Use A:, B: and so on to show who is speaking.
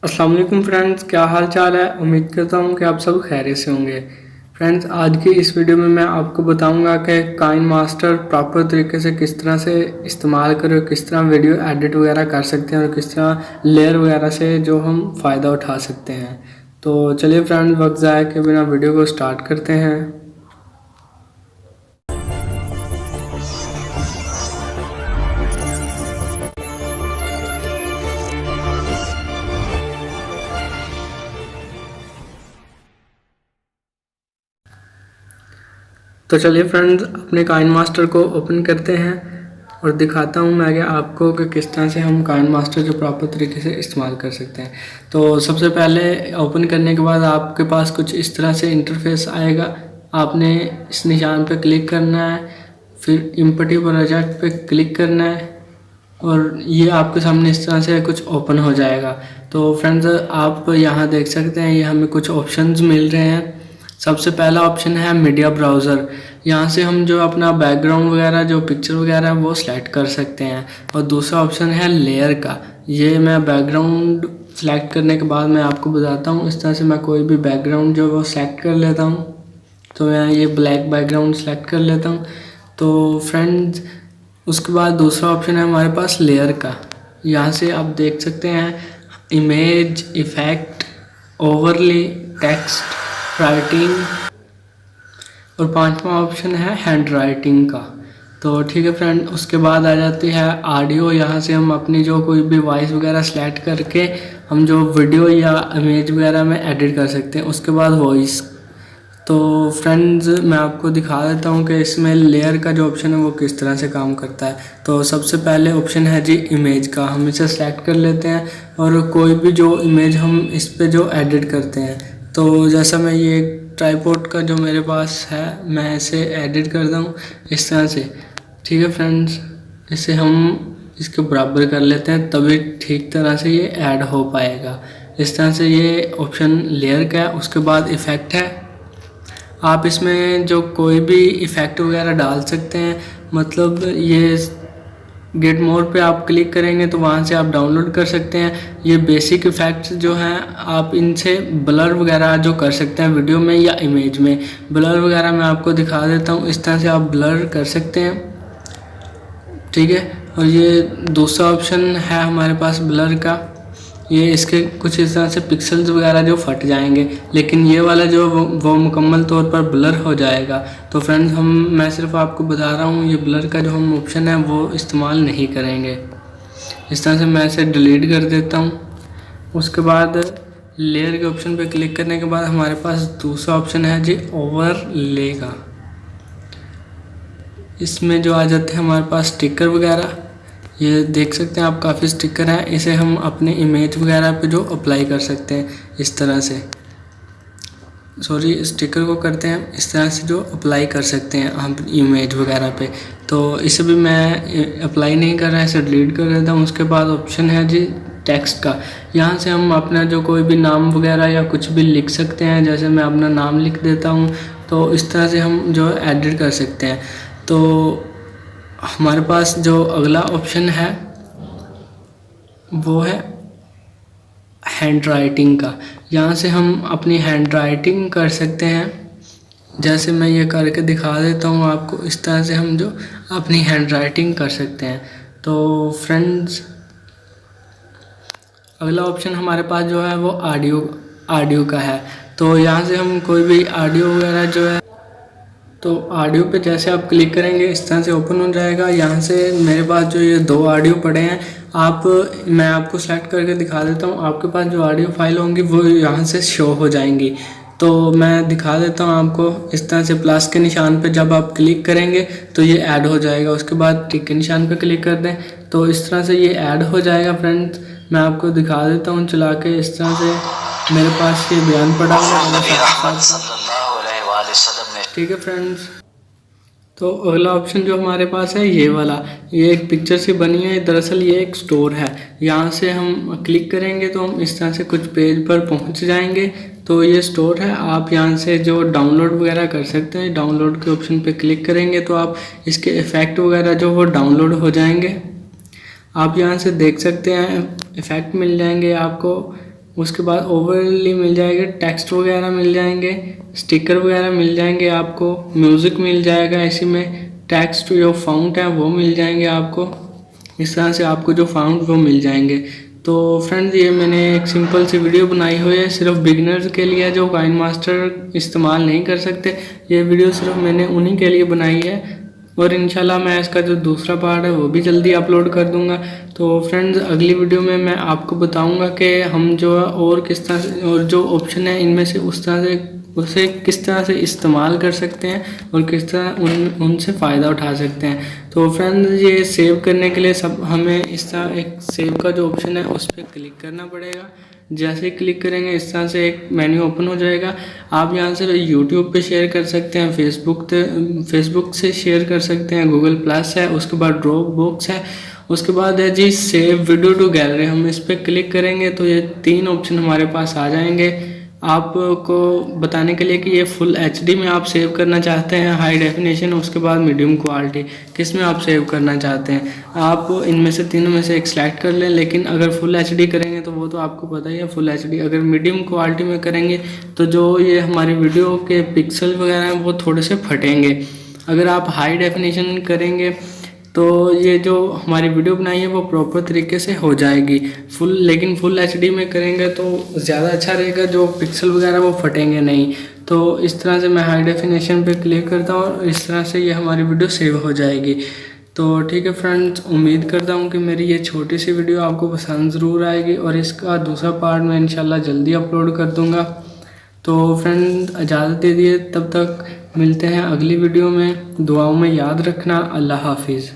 A: अस्सलाम वालेकुम फ्रेंड्स, क्या हाल चाल है। उम्मीद करता हूँ कि आप सब खैरियत से होंगे। फ्रेंड्स, आज की इस वीडियो में मैं आपको बताऊंगा कि काइन मास्टर प्रॉपर तरीके से किस तरह से इस्तेमाल करें, किस तरह वीडियो एडिट वगैरह कर सकते हैं और किस तरह लेयर वगैरह से जो हम फ़ायदा उठा सकते हैं। तो चलिए फ्रेंड्स, वक्त ज़ाया के बिना वीडियो को स्टार्ट करते हैं। तो चलिए फ्रेंड्स, अपने काइन मास्टर को ओपन करते हैं और दिखाता हूँ मैं आपको कि किस तरह से हम काइन मास्टर जो प्रॉपर तरीके से इस्तेमाल कर सकते हैं। तो सबसे पहले ओपन करने के बाद आपके पास कुछ इस तरह से इंटरफेस आएगा। आपने इस निशान पे क्लिक करना है, फिर इम्पोर्टेबल प्रोजेक्ट पे क्लिक करना है और ये आपके सामने इस तरह से कुछ ओपन हो जाएगा। तो फ्रेंड्स, आप यहाँ देख सकते हैं, ये हमें कुछ ऑप्शंस मिल रहे हैं। सबसे पहला ऑप्शन है मीडिया ब्राउज़र। यहाँ से हम जो अपना बैकग्राउंड वगैरह जो पिक्चर वगैरह है वो सिलेक्ट कर सकते हैं। और दूसरा ऑप्शन है लेयर का। ये मैं बैकग्राउंड सेलेक्ट करने के बाद मैं आपको बताता हूँ। इस तरह से मैं कोई भी बैकग्राउंड जो वो सेलेक्ट कर लेता हूँ। तो मैं ये ब्लैक बैकग्राउंड सेलेक्ट कर लेता हूँ। तो फ्रेंड्स, उसके बाद दूसरा ऑप्शन है हमारे पास लेयर का। यहाँ से आप देख सकते हैं image, effect, overlay, text, writing और पांचवा ऑप्शन है हैंड राइटिंग का। तो ठीक है फ्रेंड, उसके बाद आ जाती है ऑडियो। यहाँ से हम अपनी जो कोई भी वॉइस वगैरह सेलेक्ट करके हम जो वीडियो या इमेज वगैरह में एडिट कर सकते हैं। उसके बाद वॉइस। तो फ्रेंड्स, मैं आपको दिखा देता हूँ कि इसमें लेयर का जो ऑप्शन है वो किस तरह से काम करता है। तो सबसे पहले ऑप्शन है जी इमेज का। हम इसे सेलेक्ट कर लेते हैं और कोई भी जो इमेज हम इस पे जो एडिट करते हैं। तो जैसा मैं ये ट्राइपॉड का जो मेरे पास है, मैं इसे एडिट करता हूँ इस तरह से। ठीक है फ्रेंड्स, इसे हम इसके बराबर कर लेते हैं, तभी ठीक तरह से ये ऐड हो पाएगा। इस तरह से ये ऑप्शन लेयर का है। उसके बाद इफ़ेक्ट है। आप इसमें जो कोई भी इफ़ेक्ट वगैरह डाल सकते हैं। मतलब ये गेट मोर पे आप क्लिक करेंगे तो वहाँ से आप डाउनलोड कर सकते हैं। ये बेसिक इफ़ेक्ट्स जो हैं, आप इनसे ब्लर वगैरह जो कर सकते हैं वीडियो में या इमेज में। ब्लर वगैरह मैं आपको दिखा देता हूँ। इस तरह से आप ब्लर कर सकते हैं। ठीक है, और ये दूसरा ऑप्शन है हमारे पास ब्लर का। ये इसके कुछ इस तरह से पिक्सल्स वगैरह जो फट जाएंगे, लेकिन ये वाला जो वो मुकम्मल तौर पर ब्लर हो जाएगा। तो फ्रेंड्स, मैं सिर्फ आपको बता रहा हूँ, ये ब्लर का जो हम ऑप्शन है वो इस्तेमाल नहीं करेंगे। इस तरह से मैं इसे डिलीट कर देता हूँ। उसके बाद लेयर के ऑप्शन पे क्लिक करने के बाद हमारे पास दूसरा ऑप्शन है जी ओवरले का। इसमें जो आ जाते हैं हमारे पास स्टिकर वगैरह, ये देख सकते हैं आप, काफ़ी स्टिकर हैं। इसे हम अपने इमेज वगैरह पे जो अप्लाई कर सकते हैं इस तरह से। सॉरी, स्टिकर को करते हैं इस तरह से जो अप्लाई कर सकते हैं हम इमेज वगैरह पे। तो इसे भी मैं अप्लाई नहीं कर रहा है, इसे डिलीट कर देता हूँ। उसके बाद ऑप्शन है जी टेक्स्ट का। यहाँ से हम अपना जो कोई भी नाम वगैरह या कुछ भी लिख सकते हैं। जैसे मैं अपना नाम लिख देता हूँ। तो इस तरह से हम जो एडिट कर सकते हैं। तो हमारे पास जो अगला ऑप्शन है वो है हैंड राइटिंग का। यहाँ से हम अपनी हैंड राइटिंग कर सकते हैं। जैसे मैं ये करके दिखा देता हूँ आपको। इस तरह से हम जो अपनी हैंड राइटिंग कर सकते हैं। तो फ्रेंड्स, अगला ऑप्शन हमारे पास जो है वो ऑडियो का है। तो यहाँ से हम कोई भी ऑडियो वगैरह जो है, तो ऑडियो पे जैसे आप क्लिक करेंगे इस तरह से ओपन हो जाएगा। यहाँ से मेरे पास जो ये दो ऑडियो पड़े हैं, मैं आपको सेलेक्ट करके दिखा देता हूँ। आपके पास जो ऑडियो फाइल होंगी वो यहाँ से शो हो जाएंगी। तो मैं दिखा देता हूँ आपको। इस तरह से प्लस के निशान पे जब आप क्लिक करेंगे तो ये ऐड हो जाएगा। उसके बाद टिक के निशान पे क्लिक कर दें तो इस तरह से ये ऐड हो जाएगा। फ्रेंड्स, मैं आपको दिखा देता हूँ चला के। इस तरह से मेरे पास ये बयान पड़ा हुआ है। ठीक है फ्रेंड्स, तो अगला ऑप्शन जो हमारे पास है ये वाला, ये एक पिक्चर से बनी है। दरअसल ये एक स्टोर है। यहाँ से हम क्लिक करेंगे तो हम इस तरह से कुछ पेज पर पहुँच जाएंगे। तो ये स्टोर है। आप यहाँ से जो डाउनलोड वगैरह कर सकते हैं। डाउनलोड के ऑप्शन पे क्लिक करेंगे तो आप इसके इफ़ेक्ट वगैरह जो वो डाउनलोड हो जाएंगे। आप यहाँ से देख सकते हैं इफ़ेक्ट मिल जाएंगे आपको, उसके बाद ओवरली मिल जाएगा, टेक्स्ट वगैरह मिल जाएंगे, स्टिकर वगैरह मिल जाएंगे आपको, म्यूज़िक मिल जाएगा, इसी में टेक्स्ट जो फाउंट है वो मिल जाएंगे आपको। इस तरह से आपको जो फाउंट वो मिल जाएंगे। तो फ्रेंड्स ये मैंने एक सिंपल सी वीडियो बनाई हुई है सिर्फ बिगिनर्स के लिए जो काइन मास्टर इस्तेमाल नहीं कर सकते। ये वीडियो सिर्फ मैंने उन्हीं के लिए बनाई है और इंशाल्लाह मैं इसका जो दूसरा पार्ट है वो भी जल्दी अपलोड कर दूंगा। तो फ्रेंड्स अगली वीडियो में मैं आपको बताऊंगा कि हम जो है और किस तरह से और जो ऑप्शन है इनमें से उसे किस तरह से इस्तेमाल कर सकते हैं और किस तरह उनसे फ़ायदा उठा सकते हैं। तो फ्रेंड्स ये सेव करने के लिए सब हमें इस तरह एक सेव का जो ऑप्शन है उस पर क्लिक करना पड़ेगा। जैसे ही क्लिक करेंगे इस तरह से एक मेन्यू ओपन हो जाएगा। आप यहाँ से यूट्यूब पे शेयर कर सकते हैं, फेसबुक से शेयर कर सकते हैं, गूगल प्लस है, उसके बाद ड्रॉप बॉक्स है, उसके बाद है जी सेव वीडियो टू गैलरी। हम इस पर क्लिक करेंगे तो ये 3 ऑप्शन हमारे पास आ जाएंगे। आपको बताने के लिए कि ये फुल एचडी में आप सेव करना चाहते हैं, हाई डेफिनेशन, उसके बाद मीडियम क्वालिटी, किस में आप सेव करना चाहते हैं। आप इनमें से तीनों में से एक सेलेक्ट कर लें। लेकिन अगर फुल एचडी करेंगे तो वो तो आपको पता ही है फुल एचडी। अगर मीडियम क्वालिटी में करेंगे तो जो ये हमारी वीडियो के पिक्सल वगैरह हैं वो थोड़े से फटेंगे। अगर आप हाई डेफिनेशन करेंगे तो ये जो हमारी वीडियो बनाई है वो प्रॉपर तरीके से हो जाएगी। लेकिन फुल एचडी में करेंगे तो ज़्यादा अच्छा रहेगा, जो पिक्सल वगैरह वो फटेंगे नहीं। तो इस तरह से मैं हाई डेफिनेशन पे क्लिक करता हूँ और इस तरह से ये हमारी वीडियो सेव हो जाएगी। तो ठीक है फ्रेंड्स, उम्मीद करता हूँ कि मेरी ये छोटी सी वीडियो आपको पसंद ज़रूर आएगी और इसका दूसरा पार्ट मैं इंशाल्लाह जल्दी अपलोड कर दूँगा। तो फ्रेंड इजाज़त दे दिए, तब तक मिलते हैं अगली वीडियो में। दुआओं में याद रखना। अल्लाह हाफिज़।